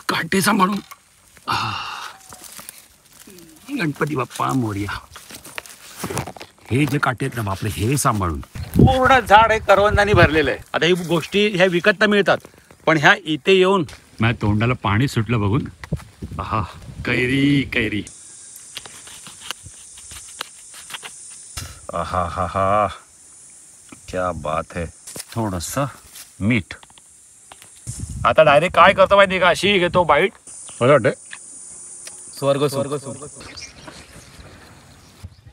काटे सांभाळून. गणपती बाप्पा मोरया. हे जे काटे आहेत ना बापरे, हे सांभाळून. पूर्ण झाड हे करवंदानी भरलेलं आहे. आता ही गोष्टी ह्या विकत तर मिळतात, पण ह्या इथे येऊन माझ्या तोंडाला पाणी सुटलं बघून. आहा, कैरी कैरी. आहा हा हा, क्या बात है. थोडस मीठ. आता डायरेक्ट काय करतो माहिती का, अशी घेतो बाईट. वाटतंय स्वर्ग स्वर्ग स्वर्ग.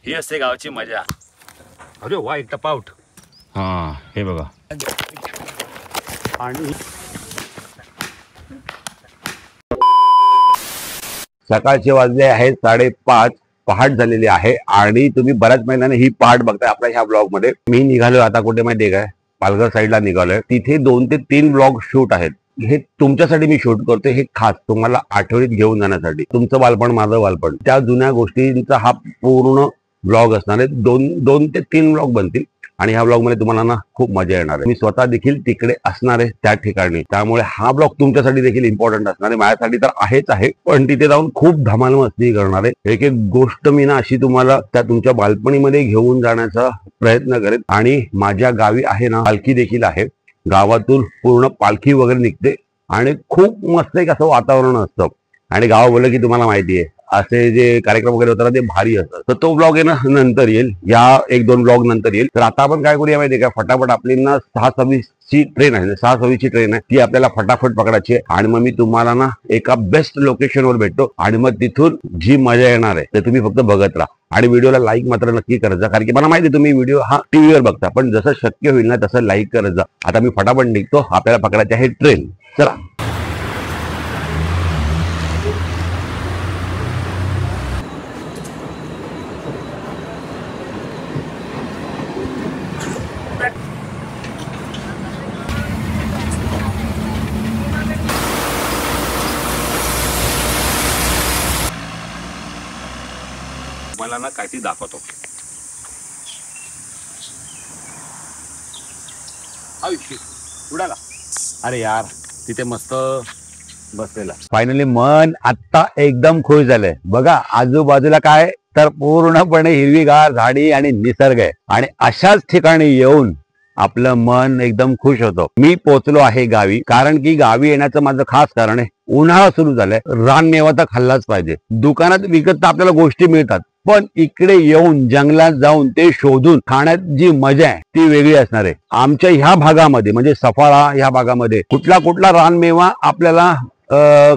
ही असते गावची मजा. अरे वा, एक टप्पा आउट. हा हे बघा. आणि सकाळचे वाजले आहेत 5:30. पहाट झालेली आहे आणि तुम्ही बऱ्याच महिन्याने ही पहाट बघताय आपल्या ह्या ब्लॉग मध्ये. मी निघालोय आता कुठे माहितीये काय, पालघर साईडला निघालोय. तिथे 2 ते 3 ब्लॉग शूट आहेत. हे तुमच्यासाठी मी शूट करतोय, हे खास तुम्हाला आठवणीत घेऊन जाण्यासाठी. तुमचं बालपण, माझं बालपण, त्या जुन्या गोष्टींचा हा पूर्ण ब्लॉग असणार आहे. 2 ते 3 ब्लॉग बनतील आणि ह्या ब्लॉग मध्ये तुम्हाला ना खूप मजा येणार आहे. मी स्वतः देखील तिकडे असणार आहे त्या ठिकाणी, त्यामुळे हा ब्लॉग तुमच्यासाठी देखील इम्पॉर्टंट असणार आहे. माझ्यासाठी तर आहेच आहे, पण तिथे जाऊन खूप धमाल मस्ती करणार आहे. एक एक गोष्ट मी ना अशी तुम्हाला त्या तुमच्या बालपणीमध्ये घेऊन जाण्याचा प्रयत्न करेन. आणि माझ्या गावी आहे ना पालखी देखील आहे. गावातून पूर्ण पालखी वगैरे निघते आणि खूप मस्त एक असं वातावरण असतं. आणि गाव बोललं की तुम्हाला माहिती आहे असे जे कार्यक्रम वगैरे होतात ते भारी असतात. तर तो ब्लॉग आहे ना नंतर येईल, या 1-2 ब्लॉग नंतर येईल. तर आता आपण काय करूया माहिती आहे का, फटाफट आपली ना 6:26 ची ट्रेन आहे, 6:26 ची ट्रेन आहे, ती आपल्याला फटाफट पकडायची आहे. आणि मग मी तुम्हाला ना एका बेस्ट लोकेशनवर भेटतो आणि मग तिथून जी मजा येणार आहे ते तुम्ही फक्त बघत राहा. आणि व्हिडिओला लाईक मात्र नक्की करत जा, कारण की मला माहिती आहे तुम्ही व्हिडिओ हा टीव्हीवर बघता, पण जसं शक्य होईल ना तसं लाईक करत जा. आता मी फटाफट निघतो, आपल्याला पकडायची आहे ट्रेन. चला. मला ना काहीतरी दाखवतो. उडाला. अरे यार, तिथे मस्त बसलेला. फायनली मन आता एकदम खुश झालंय. बघा आजूबाजूला काय तर पूर्णपणे हिरवीगार झाडी आणि निसर्ग आहे. आणि अशाच ठिकाणी येऊन आपलं मन एकदम खुश होतं. मी पोहोचलो आहे गावी, कारण की गावी येण्याचं माझं खास कारण आहे, उन्हाळा सुरू झालाय, रानमेवा तर खाल्लाच पाहिजे. दुकानात विकत तर आपल्याला गोष्टी मिळतात, पण इकडे येऊन जंगलात जाऊन ते शोधून खाण्यात जी मजा आहे ती वेगळी असणार आहे. आमच्या ह्या भागामध्ये म्हणजे सफाळा ह्या भागामध्ये कुठला कुठला रानमेवा आपल्याला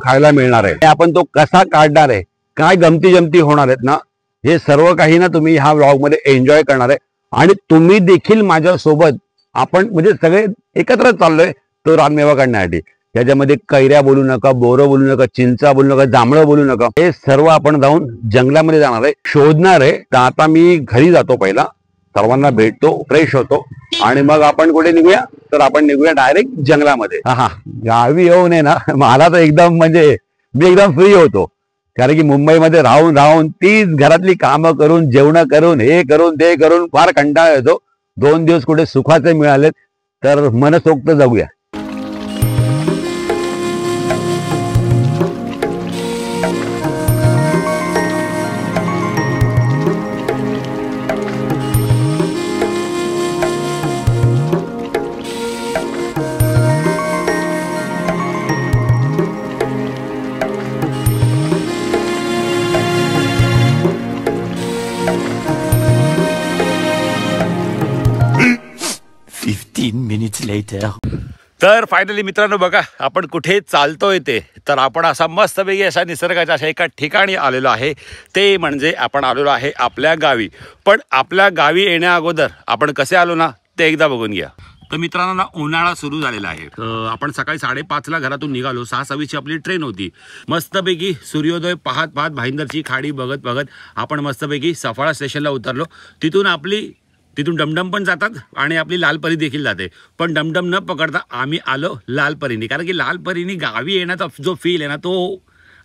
खायला मिळणार आहे, आपण तो कसा काढणार आहे, काय गमती जमती होणार आहेत ना, हे सर्व काही ना तुम्ही ह्या व्लॉग मध्ये एन्जॉय करणार आहे. आणि तुम्ही देखील माझ्या सोबत, आपण म्हणजे सगळे एकत्र चाललोय तो रानमेवा काढण्यासाठी. त्याच्यामध्ये कैऱ्या बोलू नका, बोरं बोलू नका, चिंचा बोलू नका, जांभळं बोलू नका, हे सर्व आपण जाऊन जंगलामध्ये जाणार आहे, शोधणार आहे. तर आता मी घरी जातो, पहिला सर्वांना भेटतो, फ्रेश होतो आणि मग आपण कुठे निघूया, तर आपण निघूया डायरेक्ट जंगलामध्ये. हा, गावी येऊन आहे ना मला तर एकदम म्हणजे मी एकदम फ्री होतो, कारण की मुंबईमध्ये राहून राहून तीच घरातली कामं करून, जेवण करून, हे करून ते करून फार कंटाळा येतो. 2 दिवस कुठे सुखाचे मिळालेत तर मनसोक्त जाऊया. तर फायनली मित्रांनो बघा, आपण कुठे चालतोय ते, तर आपण असा मस्तपैकी अशा निसर्गाच्या अशा एका ठिकाणी आलेलो आहे. ते म्हणजे आपण आलेलो आहे आपल्या गावी. पण आपल्या गावी येण्या अगोदर आपण कसे आलो ना ते एकदा बघून घ्या. तर मित्रांनो ना उन्हाळा सुरू झालेला आहे. आपण सकाळी 5:30ला घरातून निघालो. 6:26ची आपली ट्रेन होती. मस्तपैकी सूर्योदय पाहत पाहत भाईंदरची खाडी बघत बघत आपण मस्तपैकी सफाळा स्टेशनला उतरलो. तिथून डमडम पण जातात आणि आपली लालपरी देखील जाते, पण डमडम न पकडता आम्ही आलो लालपरीने, कारण की लालपरीने गावी येण्याचा जो फील आहे ना तो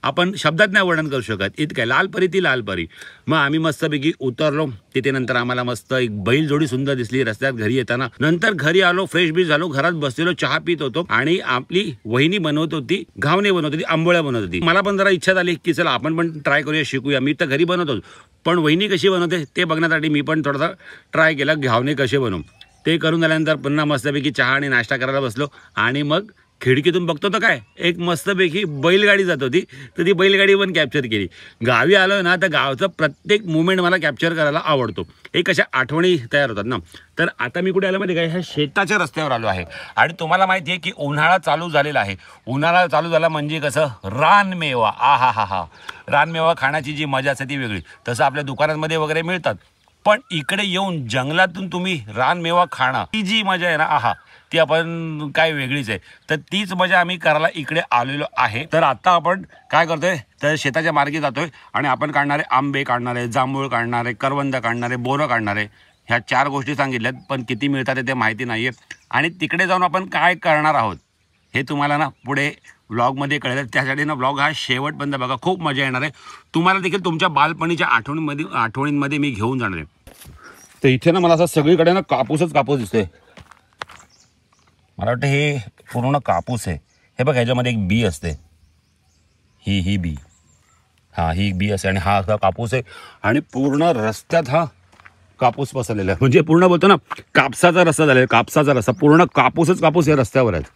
आपण शब्दात नाही वर्णन करू शकत इतकं आहे. लाल परी ती लाल परी. मग आम्ही मस्तपैकी उतरलो तिथे. नंतर आम्हाला मस्त एक बैल जोडी सुंदर दिसली रस्त्यात घरी येताना. नंतर घरी आलो, फ्रेश बी झालो, घरात बसलेलो, चहा पित होतो आणि आपली वहिनी बनवत होती घावणे, बनवत होती आंबोळ्या बनवत होती. मला पण जरा इच्छा झाली की चला आपण पण ट्राय करूया, शिकूया. मी तर घरी बनवतो पण वहिनी कशी बनवते ते बघण्यासाठी मी पण थोडासा ट्राय केला घावणे कसे बनवू. ते करून झाल्यानंतर पुन्हा मस्तपैकी चहा आणि नाश्ता करायला बसलो आणि मग खिडकीतून बघतो तर काय एक मस्तपैकी बैलगाडी जात होती. तर ती बैलगाडी पण कॅप्चर केली. गावी आलो ना तर गावचं प्रत्येक मुवमेंट मला कॅप्चर करायला आवडतो. एक अशा आठवणी तयार होतात ना. तर आता मी कुठे आलो माहिती काय, ह्या शेताच्या रस्त्यावर आलो आहे आणि तुम्हाला माहिती आहे की उन्हाळा चालू झालेला आहे. उन्हाळा चालू झाला म्हणजे कसं रानमेवा, हा हा हा रानमेवा खाण्याची जी मजा असते ती वेगळी. तसं आपल्या दुकानांमध्ये वगैरे मिळतात पण इकडे येऊन जंगलातून तुम्ही रानमेवा खाणं ती जी मजा आहे ना आहा ती आपण काय वेगळीच आहे. तर तीच मजा आम्ही करायला इकडे आलेलो आहे. तर आता आपण काय करतोय तर शेताच्या मार्गे जातोय आणि आपण काढणारे आंबे काढणारे, जांभूळ काढणारे, करवंद काढणारे, बोरं काढणारे, ह्या 4 गोष्टी सांगितल्यात. पण किती मिळतात ते माहिती नाहीये आणि तिकडे जाऊन आपण काय करणार आहोत हे तुम्हाला ना पुढे व्लॉगमध्ये कळेल. त्यासाठी ना व्लॉग हा शेवटपर्यंत बघा, खूप मजा येणार आहे. तुम्हाला देखील तुमच्या बालपणीच्या आठवणींमध्ये मी घेऊन जाणार आहे. तर इथे ना मला असं सगळीकडे ना कापूसच कापूस दिसतोय. मला वाटतं हे पूर्ण कापूस आहे. हे बघ ह्याच्यामध्ये एक बी असते, ही बी, हा ही बी असते आणि हा असा कापूस आहे आणि पूर्ण रस्त्यात हा कापूस पसरलेला आहे. म्हणजे पूर्ण बोलतो ना कापसाचा रस्ता झालेला, कापसाचा रस्ता, पूर्ण कापूसच कापूस या रस्त्यावर आहेत.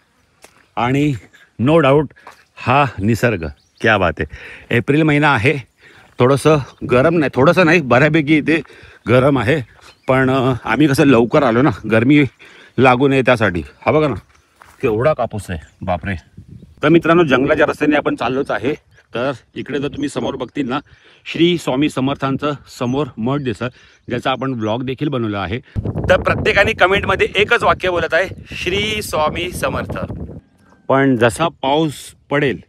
आणि नो डाऊट हा निसर्ग क्या बात आहे. एप्रिल महिना आहे, थोडंसं गरम नाही, थोडंसं नाही बऱ्यापैकी इथे गरम आहे. पण आम्ही कसं लवकर आलो ना, गरमी लागू नये त्यासाठी. हा बघा ना केवढा कापूस आहे, बापरे. तर मित्रांनो जंगलाच्या रस्त्याने आपण चाललोच आहे. तर इकडे जर तुम्ही समोर बघतील ना श्री स्वामी समर्थांचं समोर मठ दिसतं, ज्याचा आपण ब्लॉग देखील बनवला आहे. तर प्रत्येकाने कमेंटमध्ये एकच वाक्य बोलत आहे, श्री स्वामी समर्थ. पण जसा पाऊस पडेल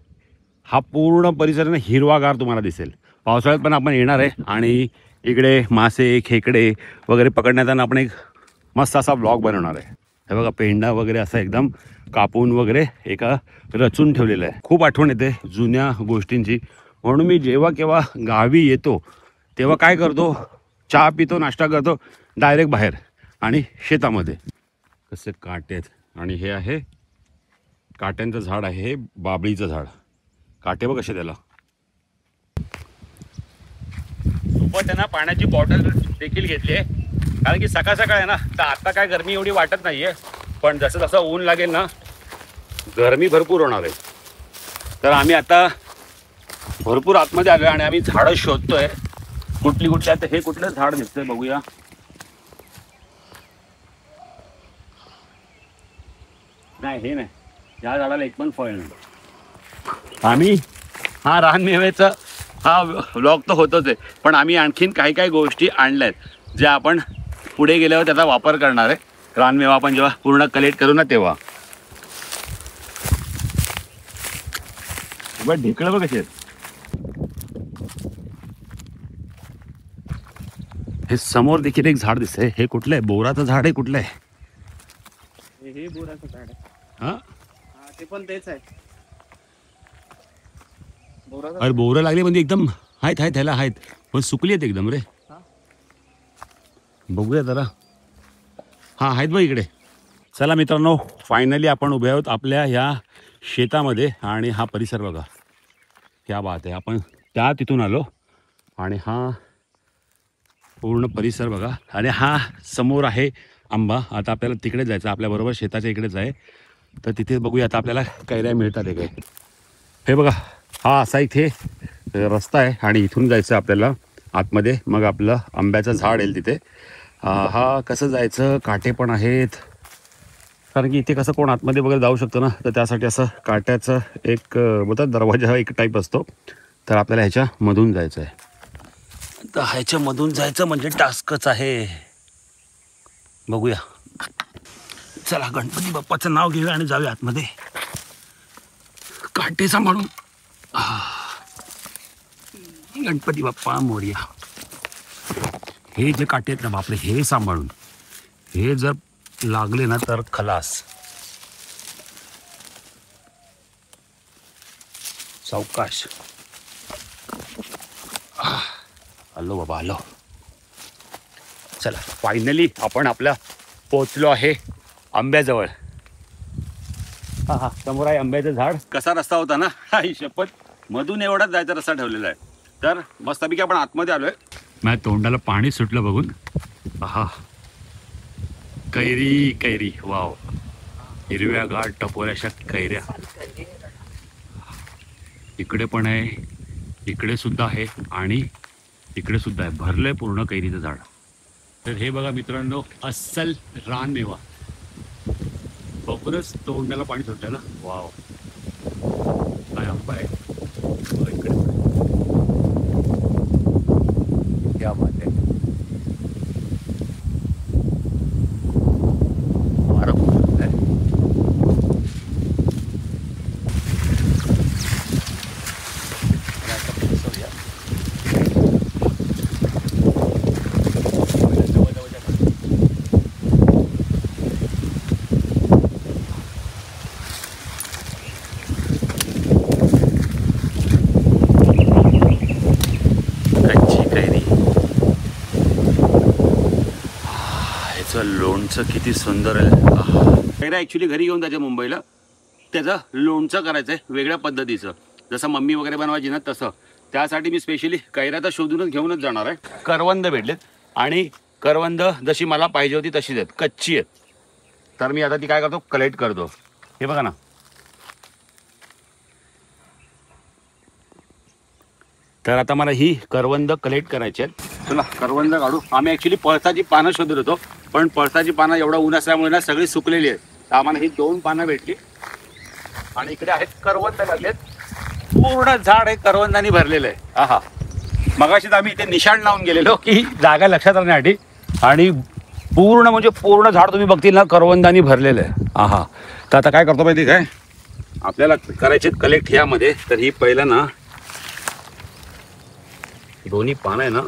हा पूर्ण परिसर हिरवागार तुम्हाला दिसेल. पावसाळ्यात पण आपण येणार आहे आणि इकडे मासे, खेकडे वगैरे पकडण्याचा आपण एक मस्त असा ब्लॉग बनवणार आहे. हे बघा पेंडा वगैरे असं एकदम कापून वगैरे एका रचून ठेवलेलं आहे. खूप आठवण येते जुन्या गोष्टींची. म्हणून मी जेव्हा केव्हा गावी येतो तेव्हा काय करतो, चहा पितो, नाश्ता करतो, डायरेक्ट बाहेर आणि शेतामध्ये. कसे काटे आहेत आणि हे आहे काट्यांचं झाड आहे, हे बाबळीचं झाड. काटे बघ कसे त्याला. सोबत त्यांना पाण्याची बॉटल देखील घेतली आहे कारण की सकाळ सकाळ आहे ना. तर आता काय गरमी एवढी वाटत नाहीये, पण जसं जसं ऊन लागेल ना गरमी भरपूर होणार आहे. तर आम्ही आता भरपूर आतमध्ये आलो आणि आम्ही झाडं शोधतोय कुठली कुठली. आता हे कुठलं झाड दिसतंय बघूया. नाही हे नाही, या झाडाला एक पण फळ नाही. आम्ही हा रानमेव्याचा हा व्लॉग तर होतोच आहे, पण आम्ही आणखीन काही काही गोष्टी आणल्यात ज्या आपण पुढे गेल्यावर त्याचा वापर करणार आहे. रानमेवा आपण जेव्हा पूर्ण कलेक्ट करू ना तेव्हा. बट ढेकळं बघ कशी आहेत. हे समोर देखील एक झाड दिसतंय. हे कुठलं आहे, बोराचं झाड आहे कुठलं आहे? हे बोराचं झाड आहे. हा ते पण तेच आहे. अरे बोरं लागली म्हणजे एकदम आहेत ह्याला आहेत, पण सुकली आहेत एकदम रे. बघूया जरा. हा आहेत बघ इकडे. चला मित्रांनो फायनली आपण उभे आहोत आपल्या ह्या शेतामध्ये आणि हा परिसर बघा क्या बात आहे. आपण त्या तिथून आलो आणि हा पूर्ण परिसर बघा आणि हा समोर आहे आंबा. आता आपल्याला तिकडे जायचं, आपल्याबरोबर शेताच्या इकडेच आहे. तर तिथे बघूया आता आपल्याला कैऱ्या मिळतात आहे काय. हे बघा हा असा इथे रस्ता आहे आणि इथून जायचं आपल्याला आतमध्ये. मग आपलं आंब्याचं झाड येईल तिथे. हा कसं जायचं, काटे पण आहेत कारण की इथे कसं कोण आतमध्ये वगैरे जाऊ शकतं ना, तर त्यासाठी असं काट्याचं एक बोलतात दरवाजा एक टाईप असतो. तर आपल्याला ह्याच्यामधून जायचं आहे. तर ह्याच्यामधून जायचं म्हणजे टास्कच आहे. बघूया चला गणपती बाप्पाचं नाव घेऊया आणि जाऊया आतमध्ये. काटे सांभाळून. गणपती बाप्पा मोरया. हे जे काटे आहेत ना बापरे, हे सांभाळून. हे जर लागले ना तर खलास. सावकाश. आलो बाबा आलो. चला फायनली आपण आपल्या पोचलो आहे आंब्याजवळ. हा हा समोर आहे आंब्याचं झाड. कसा रस्ता होता ना ही शपथ, मधून एवढाच जायचा रस्ता ठेवलेला आहे. तर मस्तपैकी आपण आतमध्ये आलोय. माझ्या तोंडाला पाणी सुटलं बघून. हा कैरी कैरी वाव, हिरव्या गाठ टपोऱ्याशा कैऱ्या. इकडे पण आहे, इकडे सुद्धा आहे आणि इकडे सुद्धा आहे. भरलंय पूर्ण कैरीचं झाड. तर हे बघा मित्रांनो, अस्सल रानमेवा. बरोबरच तोंडाला पाणी सुटलं ना. वाव काय आंबा आहे इकडे. क्या बात आहे. लोणचं किती सुंदर आहे. कैरा ॲक्च्युली घरी घेऊन जायचं मुंबईला. त्याचं लोणचं करायचं आहे वेगळ्या पद्धतीचं, जसं मम्मी वगैरे बनवायची ना तसं. त्यासाठी मी स्पेशली कैरा तर शोधूनच घेऊनच जाणार आहे. करवंद भेटलेत आणि करवंद जशी मला पाहिजे होती तशीच आहेत, कच्ची आहेत. तर मी आता ती काय करतो, कलेक्ट करतो. हे बघा ना, तर आता मला ही करवंद कलेक्ट करायची आहेत. चला करवंद काढू. आम्ही ॲक्च्युली पळसाची पानं शोधत होतो, पण पळसाची पानं एवढा ऊन असल्यामुळे ना सगळी सुकलेली आहेत. तर आम्हाला ही 2 पानं भेटली आणि इकडे आहेत करवंद लागलेत. पूर्ण झाड आहे करवंदानी भरलेलं आहे. आहा, मगाशीच आम्ही इथे निशाण लावून गेलेलो की जागा लक्षात राहण्यासाठी, आणि पूर्ण म्हणजे पूर्ण झाड तुम्ही बघतील ना करवंदानी भरलेलं आहे. आहा, तर आता काय करतो माहिती काय, आपल्याला करायचे कलेक्ट ह्यामध्ये. तर ही पहिलं ना दोन्ही पानं आहे ना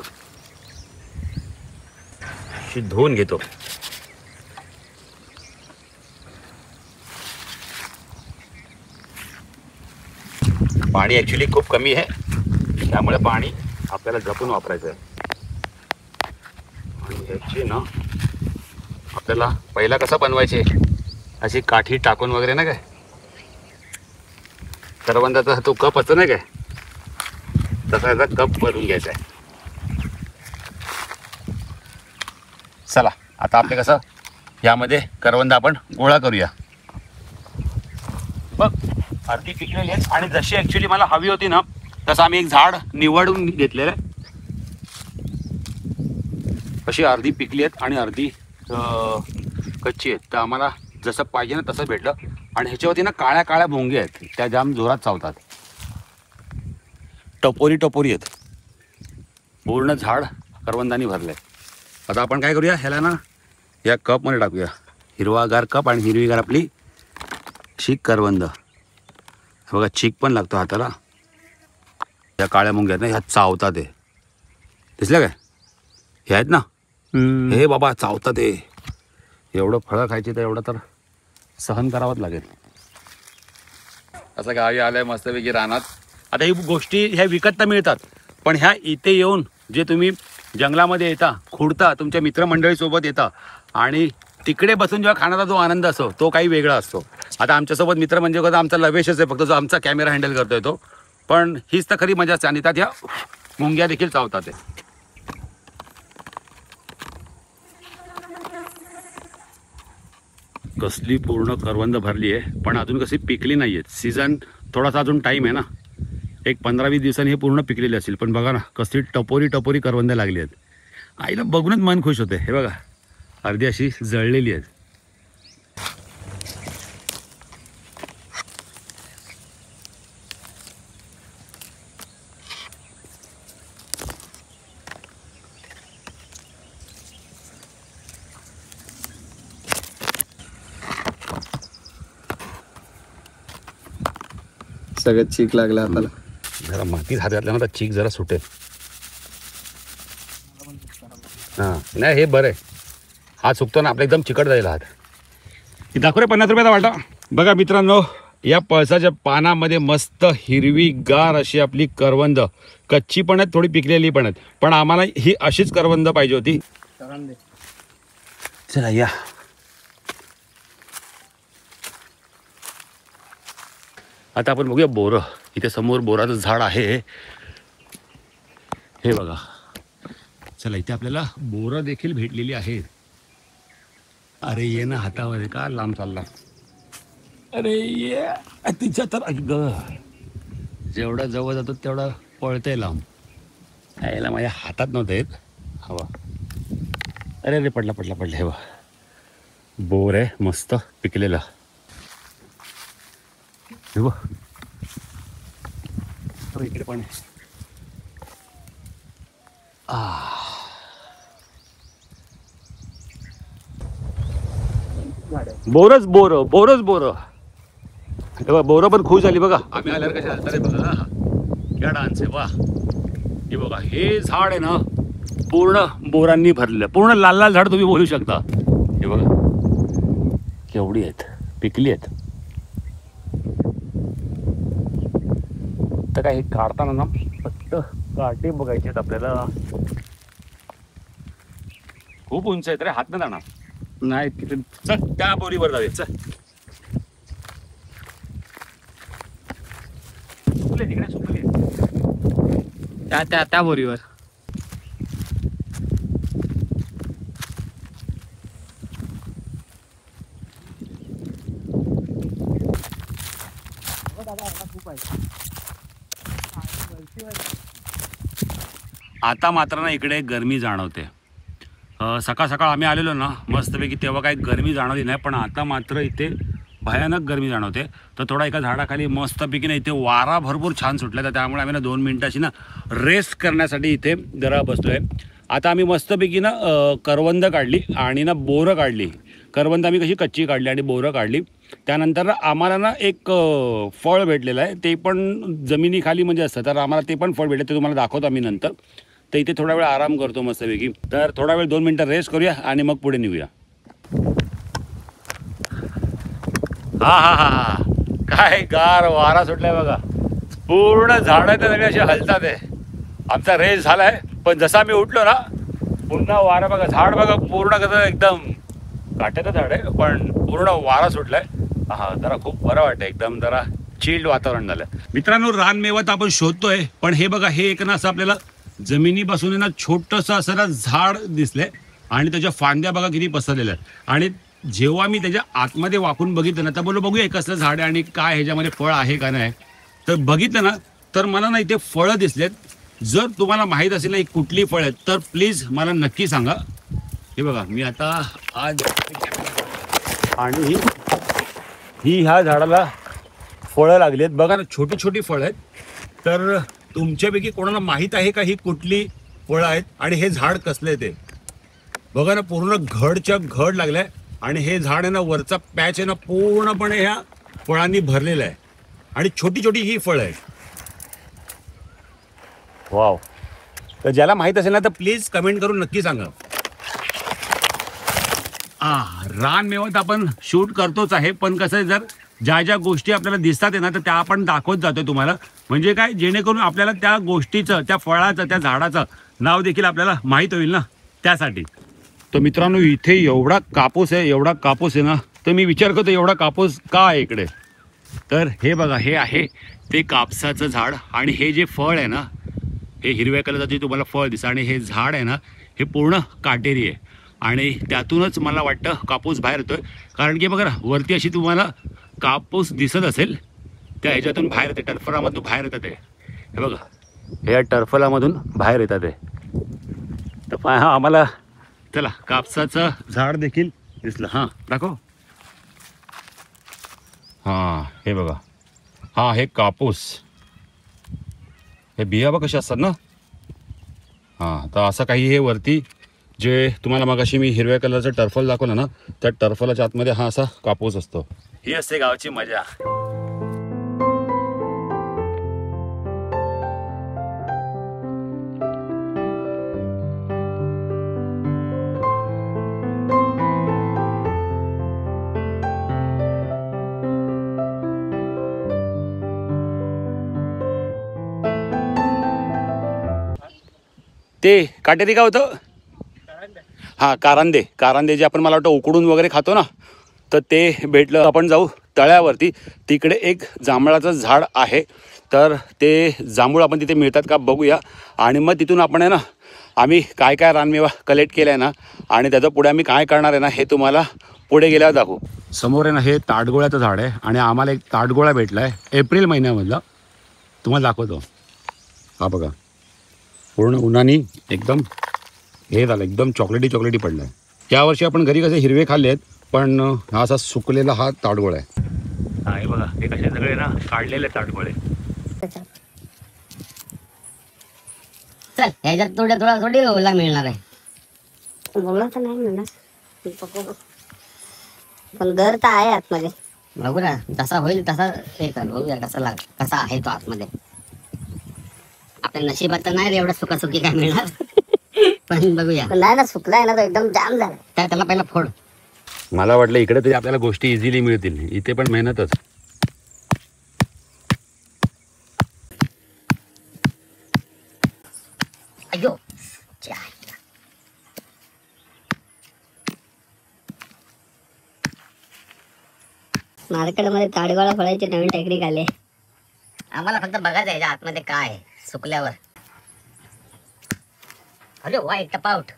अशी धुवून घेतो. पाणी ॲक्च्युली खूप कमी आहे, त्यामुळे पाणी आपल्याला जपून वापरायचं आहे. आणि ह्याची ना आपल्याला पहिला कसं बनवायचे, अशी काठी टाकून वगैरे ना काय, करवंदाचा तो कप असतो ना काय, तसा याचा कप भरून घ्यायचा आहे. चला आता आपले कसं यामध्ये करवंद आपण गोळा करूया. बघ अर्धी पिकलेली आहेत आणि जशी ॲक्च्युली मला हवी होती ना तसं आम्ही एक झाड निवडून घेतलेलं आहे. अशी अर्धी पिकली आहेत आणि अर्धी कच्ची आहेत. तर आम्हाला जसं पाहिजे ना तसं भेटलं. आणि ह्याच्यावरती ना काळ्या काळ्या भोंगे आहेत, त्या जाम जोरात चावतात. टपोरी टपोरी आहेत. पूर्ण झाड करवंदानी भरलं आहे. आता आपण काय करूया, ह्याला ना या कपमध्ये टाकूया. हिरवागार कप आणि हिरवीगार आपली चीक करवंद. बघा चीक पण लागतो हाताला. या काळ्या मुंग्या आहेत ना, ह्या चावतात. ते दिसलं काय, हे आहेत ना, हे बाबा चावतात. ते एवढं फळं खायची तर एवढं तर सहन करावंच लागेल. असं गावी आलंय मस्तपैकी रानात. आता ही गोष्टी ह्या विकत तर मिळतात, पण ह्या इथे येऊन जे तुम्ही जंगलामध्ये येता, खुडता, तुमच्या मित्रमंडळीसोबत येता आणि तिकडे बसून जेव्हा खाण्याचा जो आनंद असतो तो काही वेगळा असतो. आता आमच्यासोबत मित्र म्हणजे कसं आमचा लवेशच आहे, फक्त जो आमचा कॅमेरा हँडल करतोय तो. पण हीच तर खरी मजा असते. आणि त्यात ह्या मुंग्या देखील चावतात. कसली पूर्ण करवंद भरली आहे, पण अजून कशी पिकली नाही आहेत. सीझन थोडासा अजून टाईम आहे ना, एक 15-20 दिवसांनी हे पूर्ण पिकलेले असतील. पण बघा ना कसली टपोरी टपोरी करवंद लागली आहेत. आईला बघूनच मन खुश होते. हे बघा अर्धी अशी जळलेली आहेत. सगळ्यात चीक लागला हाताला. जरा मातीत हात घातला ना तर चीक जरा सुटेल. हां नाही हे बरं आहे. हात सुकतो ना आपला एकदम चिकट जाईल हात. दाखव रे 50 रुपयाचा वाटा. बघा मित्रांनो या पळसाच्या पानामध्ये मस्त हिरवीगार अशी आपली करवंद, कच्ची पण आहेत थोडी पिकलेली पण आहेत, पण आम्हाला ही अशीच करवंद पाहिजे होती. चला या. आता आपण बघूया बोरं. इथे समोर बोराचं झाड आहे, हे बघा. चला इथे आपल्याला बोरं देखील भेटलेली आहेत. अरे ये ना हातावर, का लांब चालला. अरे ये तिच्या तर जेवढा जवळ जातो तेवढा पळतंय लांब. यायला माझ्या हातात नव्हतं येत. हवा. अरे अरे पडला पडला पडला. हे बघ बोर आहे मस्त पिकलेला. हे बघ इकडे पण आहे. बोरच बोर, बोरच बोर. बोरं पण खुश झाली बघा. आम्ही आल्यावर कशा हालतात बघा. क्या डान्स आहे वा. हे बघा हे झाड आहे ना पूर्ण बोरांनी भरलेलं, पूर्ण लाल लाल झाड तुम्ही बोलू शकता. हे बघा केवढी आहेत, पिकली आहेत. तर काय हे काढताना ना फक्त काटे बघायचे आहेत आपल्याला. खूप उंच आहेत रे, हात न जाणार नाही तिथे. चल त्या बोरीवर जाऊया. चल सुकले तिकडे, सुकले त्या बोरीवर. आता मात्र ना इकडे गरमी जाणवते. सकाळ सकाळ आम्ही आलेलो ना मस्तपैकी, तेव्हा काही गरमी जाणवली नाही, पण आता मात्र इथे भयानक गरमी जाणवते. तर थोडा एका झाडाखाली मस्तपैकी ना इथे वारा भरपूर छान सुटला, तर त्यामुळे आम्ही ना 2 मिनिटाची ना रेस्ट करण्यासाठी इथे जरा बसलोय. आता आम्ही मस्तपैकी ना करवंद काढली आणि ना बोरं काढली. करवंद आम्ही कशी कच्ची काढली आणि बोरं काढली. त्यानंतर आम्हाला ना एक फळ भेटलेलं आहे, ते पण जमिनीखाली म्हणजे असतं, तर आम्हाला ते पण फळ भेटलं, ते तुम्हाला दाखवतो आम्ही नंतर. तर इथे थोडा वेळ आराम करतो मस्तपैकी. तर थोडा वेळ 2 मिनिटं रेस्ट करूया आणि मग पुढे निघूया. हा हा हा हा, काय गार वारा सुटलाय बघा. पूर्ण झाडं तर सगळे असे हलतात आहे. आमचा रेस्ट झालाय, पण जसा मी उठलो ना पुन्हा वारा बघा. झाड बघा पूर्ण कसं एकदम काट्याचं झाड आहे, पण पूर्ण वारा सुटलाय. हा जरा खूप बरं वाटतं, एकदम जरा चिल्ड वातावरण झालं. मित्रांनो रानमेवा आपण शोधतोय, पण हे बघा हे एक ना असं आपल्याला जमिनीपासून ना छोटंसं असं ना झाड दिसलंय आणि त्याच्या फांद्या बघा किती पसरलेल्या आहेत. आणि जेव्हा मी त्याच्या आतमध्ये वाकून बघितलं ना तर बोललो बघूया कसलं झाड आहे आणि काय ह्याच्यामध्ये फळ आहे का नाही. तर बघितलं ना तर मला ना इथे फळं दिसलेत. जर तुम्हाला माहीत असेल ना ही कुठली फळं आहेत तर प्लीज मला नक्की सांगा. हे बघा मी आता आज आणि ही ह्या झाडाला फळं लागली आहेत बघा ना, छोटी छोटी फळं आहेत. तर तुमच्यापैकी कोणाला माहीत आहे का ही कुठली फळं आहेत आणि हे झाड कसलं आहे ते बघा ना. पूर्ण घडच्या घड लागलाय आणि हे झाड आहे ना वरचा पॅच आहे ना पूर्णपणे ह्या फळांनी भरलेला आहे आणि छोटी छोटी ही फळं आहेत. वाव. तर ज्याला माहीत असेल ना तर प्लीज कमेंट करून नक्की सांगा. रानमेव्यात आपण शूट करतोच आहे, पण कसं आहे जर ज्या ज्या गोष्टी आपल्याला दिसतात आहे ना तर त्या आपण दाखवत जातोय तुम्हाला. म्हणजे काय, जेणेकरून आपल्याला त्या गोष्टीचं, त्या फळाचं, त्या झाडाचं नाव देखील आपल्याला माहीत होईल ना, त्यासाठी. तर मित्रांनो इथे एवढा कापूस आहे, एवढा कापूस आहे ना, तर मी विचार करतो एवढा कापूस का आहे इकडे. तर हे बघा हे आहे ते कापसाचं झाड आणि हे जे फळ आहे ना हे हिरव्या कलरचं जे तुम्हाला फळ दिसतं आणि हे झाड आहे ना हे पूर्ण काटेरी आहे आणि त्यातूनच मला वाटतं कापूस बाहेर येतोय. कारण की बघा ना वरती अशी तुम्हाला कापूस दिसत असेल, त्या ह्याच्यातून बाहेर येते, टर्फलामधून बाहेर येतात. हे बघा या टर्फलामधून बाहेर येतात. तर हा आम्हाला चला कापसाचं झाड देखील दिसलं. हां दाखव. हां हे बघा, हा हे कापूस, हे बिया बघ कशा असतात ना. हां तर असं काही हे वरती जे तुम्हाला मगाशी मी हिरव्या कलरचं टर्फल दाखवलं ना त्या टर्फलाच्या आतमध्ये हा असा कापूस असतो. ही असते गावची मजा. ते काटेरी काय होतं? हां, कारांदे जे आपण मला वाटतं उकडून वगैरे खातो ना, तर ते भेटलं. आपण जाऊ तळ्यावरती. तिकडे एक जांभळाचं झाड आहे, तर ते जांभूळ आपण तिथे मिळतात का बघूया. आणि मग तिथून आपण आहे ना, आम्ही काय काय रानमेवा कलेक्ट केला आहे ना, आणि त्याचं पुढे आम्ही काय करणार आहे ना, हे तुम्हाला पुढे गेल्यावर दाखवू. समोर आहे ना, हे ताडगोळ्याचं झाड आहे आणि आम्हाला एक ताडगोळा भेटला आहे एप्रिल महिन्यामधला. तुम्हाला दाखवतो. हा बघा, पूर्ण उन्हाने एकदम हे झालं, एकदम चॉकलेटी पडलं आहे. यावर्षी आपण घरी कसे हिरवे खाल्ले आहेत, पण हा असा सुकलेला हा ताडगोळा आहे. हा हे बघा, हे कसे सगळे ना काढलेले ताडगोळे. चल ह्याच्यात थोडी ओला मिळणार आहे. बोलला तर नाही मिळणार, पण घर तर आहे आतमध्ये. बघू ना, जसा होईल तसा हे कर. बघूया कसा आहे तो आतमध्ये. आपल्या नशिबात तर नाही रे एवढं सुखासुखी काय मिळणार. पण बघूया. नाही ना, सुकलाय ना तो, एकदम जाम झाला. त्याला पहिला फोड. मला वाटलं इकडे तरी आपल्याला गोष्टी इझिली मिळतील, इथे पण मेहनतच. अयो मार्केटमध्ये ताडगोळा फळायची नवीन टेक्निक आली. आम्हाला फक्त बघायचं याच्या आतमध्ये काय आहे सुकल्यावर. अरे वाईट टपाउट.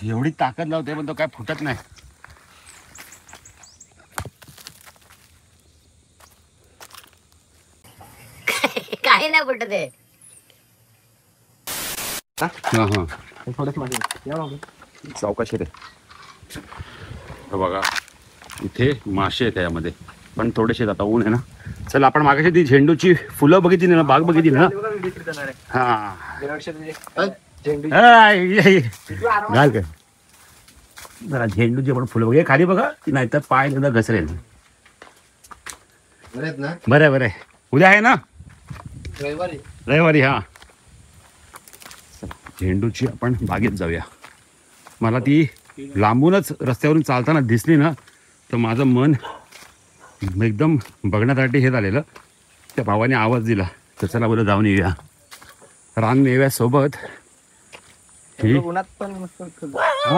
एवढी ताकद लावते पण तो काय फुटत नाही. काही नाही फुटत आहे. सावकाश रे. बघा इथे मासे आहेत यामध्ये, पण थोडेसे आता ऊन आहे ना. चल आपण मागाशी ती झेंडूची फुलं बघितली ना, बाग बघितली ना. हा घाल काय जरा झेंडूची आपण फुलं बघूया खाली बघा, नाहीतर पाय एकदा घसरेल. बरं आहे. उद्या आहे ना रविवारी. हा झेंडूची आपण बागेत जाऊया. मला ती लांबूनच रस्त्यावरून चालताना दिसली ना, तर माझं मन एकदम बघण्यासाठी हे झालेलं. त्या भावाने आवाज दिला, तर चला बोला जाऊन येऊया. रानमेव्यासोबत ही हा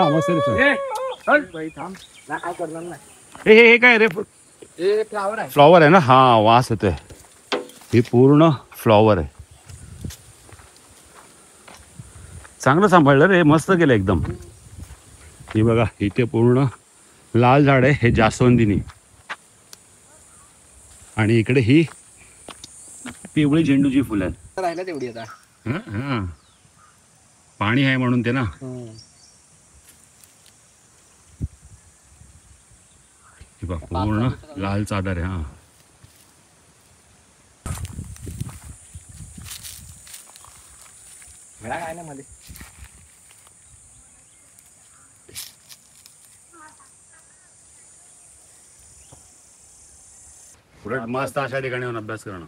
मस्त. हे काय रे? फ्लॉवर आहे ना. हा वास येतोय. हे पूर्ण फ्लॉवर आहे. चांगलं सांभाळलं रे, मस्त केलं एकदम. हे बघा इथे पूर्ण लाल झाड आहे, हे जास्वंदिनी. आणि इकडे ही पिवळी झेंडूची फुलं आहेत. राहिला तेवढी आता. हा पाणी आहे म्हणून ते ना. पूर्ण लाल चादर आहे. हा काय ना मध्ये उलट मस्त अशा ठिकाणी येऊन अभ्यास करणं.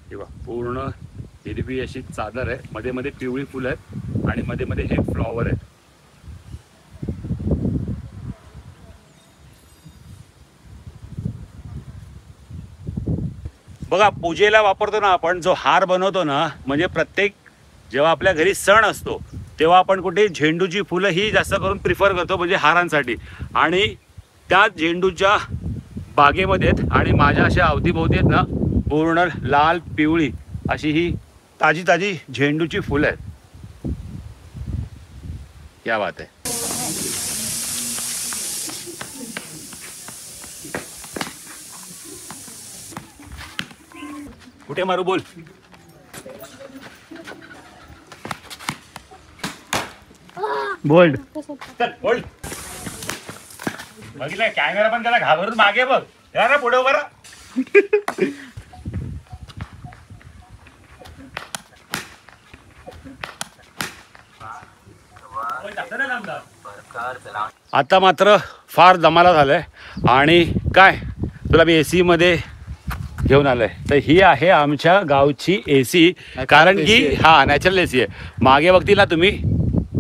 किंवा पूर्ण हिरवी अशी चादर आहे, मध्ये मध्ये पिवळी फुलं आहेत आणि मध्ये मध्ये हे फ्लॉवर आहे. बघा पूजेला वापरतो ना आपण जो हार बनवतो ना, म्हणजे प्रत्येक जेव्हा आपल्या घरी सण असतो तेव्हा आपण कुठे झेंडूची फुलं ही जास्त करून प्रिफर करतो, म्हणजे हारांसाठी. आणि त्या झेंडूच्या बागेमध्ये आहेत आणि माझ्या अशा अवतीभोवती आहेत ना, पूर्ण लाल पिवळी अशी ही ताजी ताजी झेंडूची फुलं आहेत. क्या बात आहे. कुठे मारू बोल. बोल्ड चल बोल्ड. बघितलं कॅमेरा पण त्याला घाबरून मागे बघ. या ना पुढे उभा राहा. आता मात्र फार दमाला झालंय. आणि काय तुला मी AC मध्ये घेऊन आलोय. तर ही आहे आमच्या गावची AC. कारण की हा नॅचरल AC आहे. मागे बघतील ना तुम्ही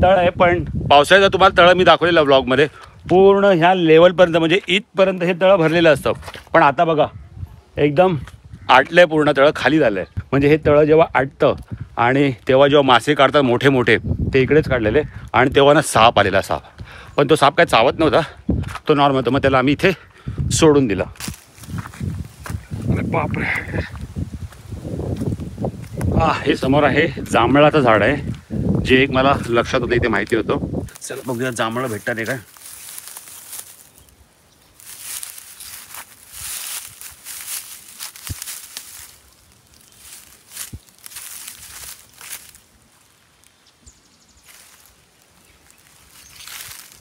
तळ आहे, पण पावसाळ्याचं तुम्हाला तळ मी दाखवलेलं ब्लॉगमध्ये. पूर्ण ह्या लेवलपर्यंत म्हणजे इथपर्यंत हे तळं भरलेलं असतं. पण आता बघा एकदम आटलंय, पूर्ण तळं खाली झालंय. म्हणजे हे तळं जेव्हा आटतं आणि तेव्हा जेव्हा मासे काढतात मोठे मोठे ते इकडेच काढलेले, आणि तेव्हा ना साप आलेला, साप. पण तो साप काय चावत नव्हता, तो नॉर्मल होता. मग त्याला आम्ही इथे सोडून दिलं. बापरे. हे समोर आहे जांभळाचं झाड आहे, जे एक मला लक्षात होतं, इथे माहिती होतं. चल बघूया जांभळं भेटतात हे काय.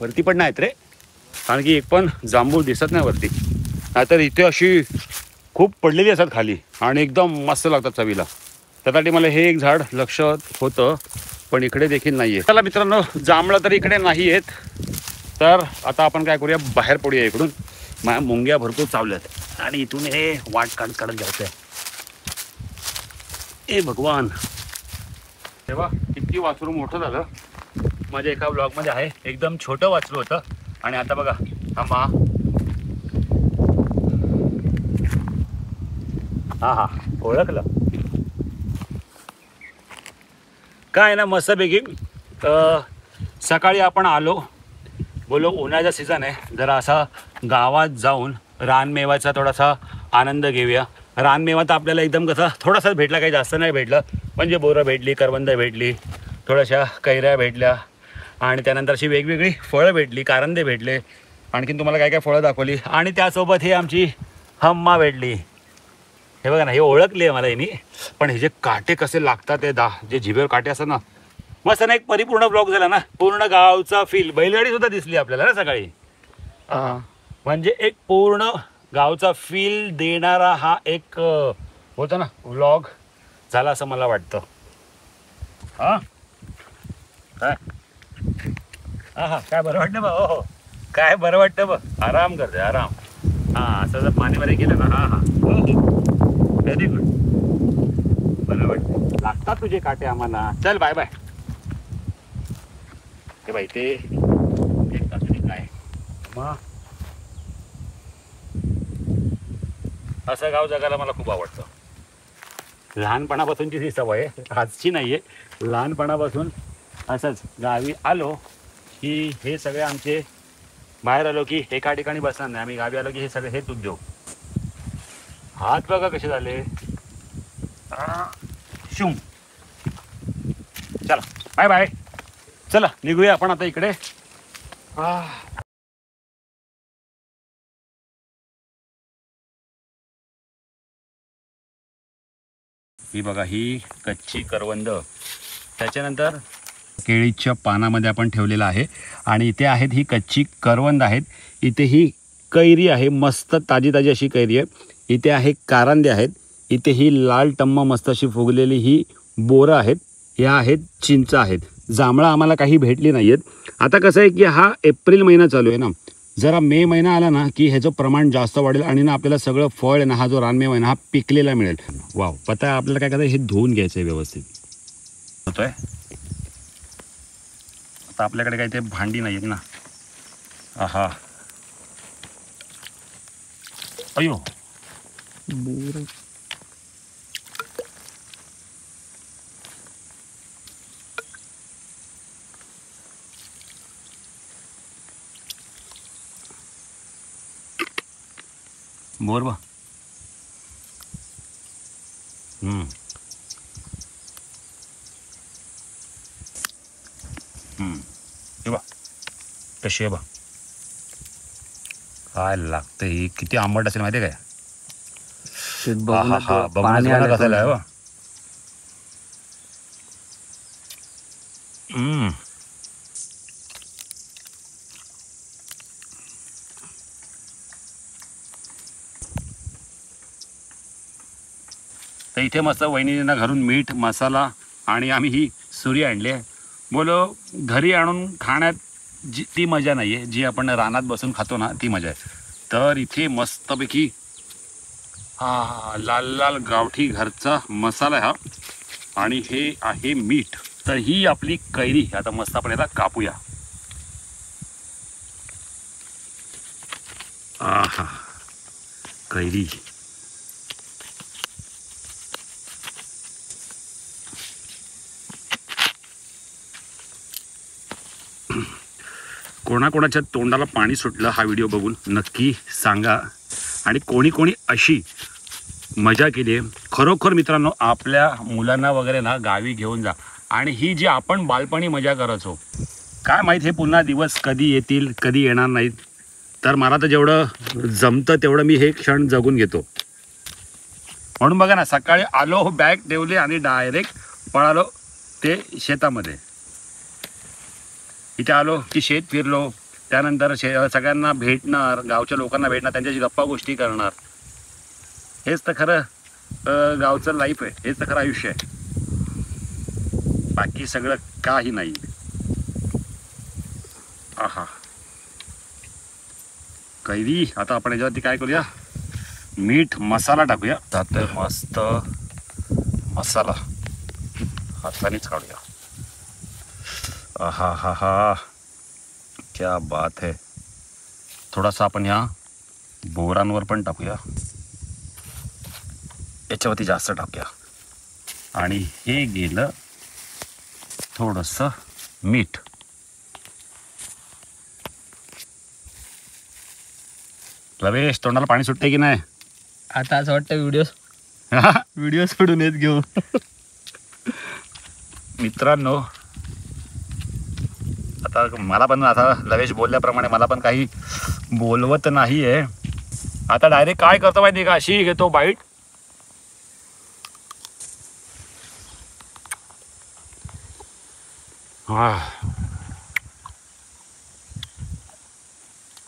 वरती पण नाहीत रे, कारण की एक पण जांभूळ दिसत नाही वरती. नाहीतर इथे अशी खूप पडलेली असतात खाली आणि एकदम मस्त लागतात चवीला. त्यासाठी मला हे एक झाड लक्षात होतं, पण इकडे देखील नाही आहे. चला मित्रांनो, जांभळं तर इकडे नाही आहेत, तर आता आपण काय करूया, बाहेर पडूया इकडून. माझ्या मुंग्या भरपूर चावल्यात आणि इथून हे वाट काढत घ्यायचं आहे. ए भगवान, तेव्हा किती वासरू मोठं झालं. माझ्या एका ब्लॉगमध्ये आहे, एकदम छोटं वाचलं होतं आणि आता बघा हा हा ओळखलं काय ना. मस्तपैकी सकाळी आपण आलो, बोलो उन्हाळ्याचा सीझन आहे, जरा असा गावात जाऊन रानमेवाचा थोडासा आनंद घेऊया. रानमेवा तर आपल्याला एकदम कसा थोडासा भेटला, काही जास्त नाही भेटलं. म्हणजे बोरं भेटली, करवंद भेटली, थोड्याशा कैऱ्या भेटल्या आणि त्यानंतर अशी वेगवेगळी फळं भेटली, कारंदे भेटले, आणखीन तुम्हाला काय काय फळं दाखवली. आणि त्यासोबत ही आमची हम्मा भेटली. हे बघा ना, हे ओळखली आहे मला यांनी, पण हे जे काटे कसे लागतात, ते जे जिभेवर काटे असतात ना, मस्त ना. एक परिपूर्ण ब्लॉग झाला ना, पूर्ण गावचा फील. बैलगाडी सुद्धा दिसली आपल्याला ना सकाळी. म्हणजे एक पूर्ण गावचा फील देणारा हा एक होता ना व्लॉग झाला असं मला वाटतं. हा काय काय बरं वाटतं बा. हो काय बरं वाटतं बघ, आराम करते आराम. असं जर पाणीमध्ये गेलं ना, व्हेरी गुड, बरं वाटतं. लागतात तुझे काटे आम्हाला. चल बाय बाय. हे बाई ते काय मग असं गाव जगायला मला खूप आवडतं. लहानपणापासूनची ही सवय आहे, आजची नाही आहे. लहानपणापासून असंच गावी आलो की हे सगळे आमचे, बाहेर आलो की एका ठिकाणी बसणार नाही आम्ही, गावी आलो की हे सगळे हेच उद्योग. हात बघा कसे झाले. शुम. चला बाय बाय. चला निघूया आपण आता इकडे. ही बघा, ही कच्ची करवंद, त्याच्यानंतर केळीच्या पानामध्ये आपण ठेवलेलं आहे. आणि इथे आहेत ही कच्ची करवंद आहेत. इथे ही कैरी आहे, मस्त ताजी ताजी अशी कैरी आहे. इथे आहे कारंदे आहेत. इथे ही लाल टम्म मस्त अशी फुगलेली ही बोरं आहेत. ह्या आहेत चिंच आहेत. जांभळं आम्हाला काही भेटली नाही आहेत. आता कसं आहे की हा एप्रिल महिना चालू आहे ना, जरा मे महिना आला ना की ह्याचं प्रमाण जास्त वाढेल आणि ना आपल्याला सगळं फळ आहे ना, हा जो रानमेवा आहे ना, हा पिकलेला मिळेल. वाव. पता आपल्याला काय करायचं, हे धुवून घ्यायचं आहे व्यवस्थित. होतोय आता आपल्याकडे काही ते भांडी नाही आहेत ना. आहा, अयो बोर बा. हे बा कशी आहे बा, काय लागतं. ही किती आंबट असेल माहिती आहे काय. पाणी कसायला आहे बा. तर इथे मस्त वहिनींना घरून मीठ मसाला आणि आम्ही ही सुरी आणली आहे. बोलो घरी आणून खाण्यात जी ती मजा नाही आहे, जी आपण रानात बसून खातो ना ती मजा आहे. तर इथे मस्तपैकी लाल लाल गावठी घरचा मसाला आहे हा, आणि हे आहे मीठ. तर ही आपली कैरी आता मस्त आपण याला कापूया. कैरी कोणाकोणाच्या तोंडाला पाणी सुटलं हा व्हिडिओ बघून नक्की सांगा. आणि कोणी कोणी अशी मजा केली आहे. खरोखर मित्रांनो, आपल्या मुलांना वगैरे ना गावी घेऊन जा. आणि ही जी आपण बालपणी मजा करायचो, काय माहीत हे पुन्हा दिवस कधी येतील कधी येणार नाहीत. तर मला तर जेवढं जमतं तेवढं मी हे क्षण जगून घेतो. म्हणून बघा ना, सकाळी आलो, बॅग ठेवली आणि डायरेक्ट पळालो ते शेतामध्ये. इथे आलो की शेत फिरलो, त्यानंतर सगळ्यांना भेटणार, गावच्या लोकांना भेटणार, त्यांच्याशी गप्पा गोष्टी करणार. हेच तर खरं गावचं लाईफ आहे, हेच तर खरं आयुष्य आहे. बाकी सगळं काही नाही. आहा कैरी. आता आपण याच्यावरती काय करूया, मीठ मसाला टाकूया. त्यात मस्त मसाला हातानेच काढूया. आहा हा हा, क्या बात है. थोडासा आपण ह्या बोरांवर पण टाकूया, याच्यावरती जास्त टाकूया. आणि हे गेलं थोडंसं मीठ. लवेश, तोंडाला पाणी सुटते की नाही आता? असं वाटतं व्हिडिओ सोडून येत घेऊ. मित्रांनो, आता मला पण, आता लवेश बोलल्याप्रमाणे मला पण काही बोलवत नाही आहे. आता डायरेक्ट काय करतो माहिती का, अशी घेतो बाईट. हा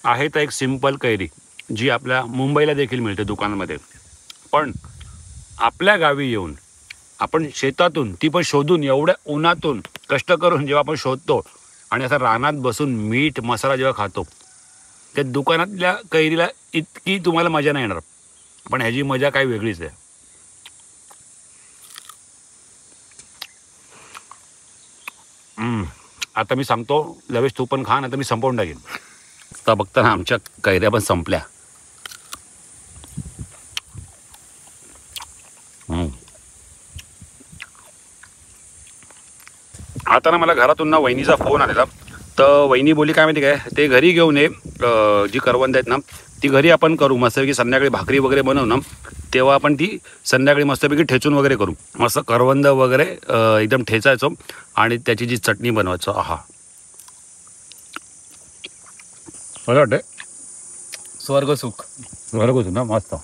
आहे तर एक सिंपल कैरी, जी आपल्या मुंबईला देखील मिळते दुकानामध्ये. पण आपल्या गावी येऊन आपण शेतातून ती पण शोधून, एवढ्या उन्हातून कष्ट करून जेव्हा आपण शोधतो आणि असं रानात बसून मीठ मसाला जेव्हा खातो, त्या दुकानातल्या कैरीला इतकी तुम्हाला मजा नाही येणार. पण ह्याची मजा काही वेगळीच आहे. आता मी सांगतो लवेश, तू पण खा, नाही तर मी संपवून टाकेन. आता बघता ना, आमच्या कैऱ्या पण संपल्या. आता ना मला घरातून ना वहिनीचा फोन आलेला. तर वहिनी बोली काय माहिती काय, ते घरी घेऊन ये, जी करवंद आहेत ना ती घरी आपण करू मस्तपैकी. संध्याकाळी भाकरी वगैरे बनवू ना, तेव्हा आपण ती संध्याकाळी मस्तपैकी ठेचून वगैरे करू. मस्त करवंद वगैरे एकदम ठेचायचो आणि त्याची जी चटणी बनवायचो. आहा, बरं वाटते. स्वर्गसुख ना, मस्त.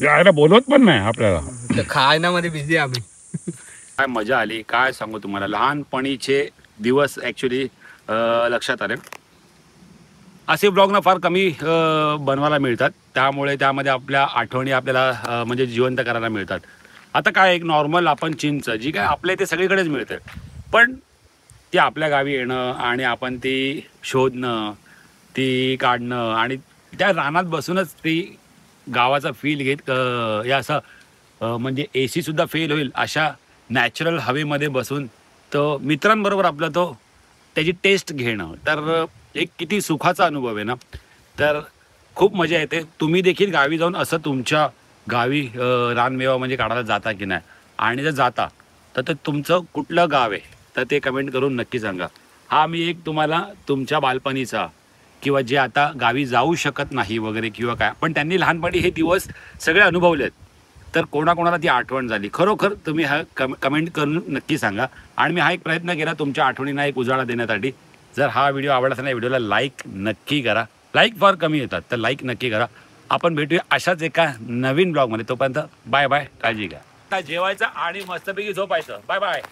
यायला बोलवत पण नाही आपल्याला, खाण्यामध्ये बिझी आम्ही. काय मजा आली, काय सांगू तुम्हाला. लहानपणीचे दिवस ॲक्च्युली लक्षात आले. असे ब्लॉग ना फार कमी बनवायला मिळतात, त्यामुळे त्यामध्ये आपल्या आठवणी आपल्याला म्हणजे जिवंत करायला मिळतात. आता काय, एक नॉर्मल आपण चिंच जी काय आपल्या इथे सगळीकडेच मिळते, पण ती आपल्या गावी येणं आणि आपण ती शोधणं, ती काढणं आणि त्या रानात बसूनच ती गावाचा फील घेत, या असं म्हणजे AC सुद्धा फेल होईल अशा नॅचरल हवेमध्ये बसून तो मित्रांबरोबर आपला तो त्याची टेस्ट घेणं, तर एक किती सुखाचा अनुभव आहे ना. तर खूप मजा येते. तुम्ही देखील गावी जाऊन असं तुमच्या गावी रानमेवा म्हणजे काढायला जाता की नाही, आणि जर जाता तर ते तुमचं कुठलं गाव आहे तर ते कमेंट करून नक्की सांगा. हा मी एक तुम्हाला तुमच्या बालपणीचा किंवा जे आता गावी जाऊ शकत नाही वगैरे किंवा काय, पण त्यांनी लहानपणी हे दिवस सगळे अनुभवलेत, तर कोणाकोणाला ती आठवण झाली खरोखर तुम्ही हा कमेंट करून नक्की सांगा. आणि मी हा एक प्रयत्न केला तुमच्या आठवणींना एक उजाळा देण्यासाठी. जर हा व्हिडिओ आवडला असेल, या व्हिडिओला लाईक नक्की करा. लाईक फार कमी येतात, तर लाईक नक्की करा. आपण भेटूया अशाच एका नवीन ब्लॉगमध्ये. तोपर्यंत बाय बाय, काळजी घ्या. आता जेवायचं आणि मस्तपैकी झोपायचं. Bye bye.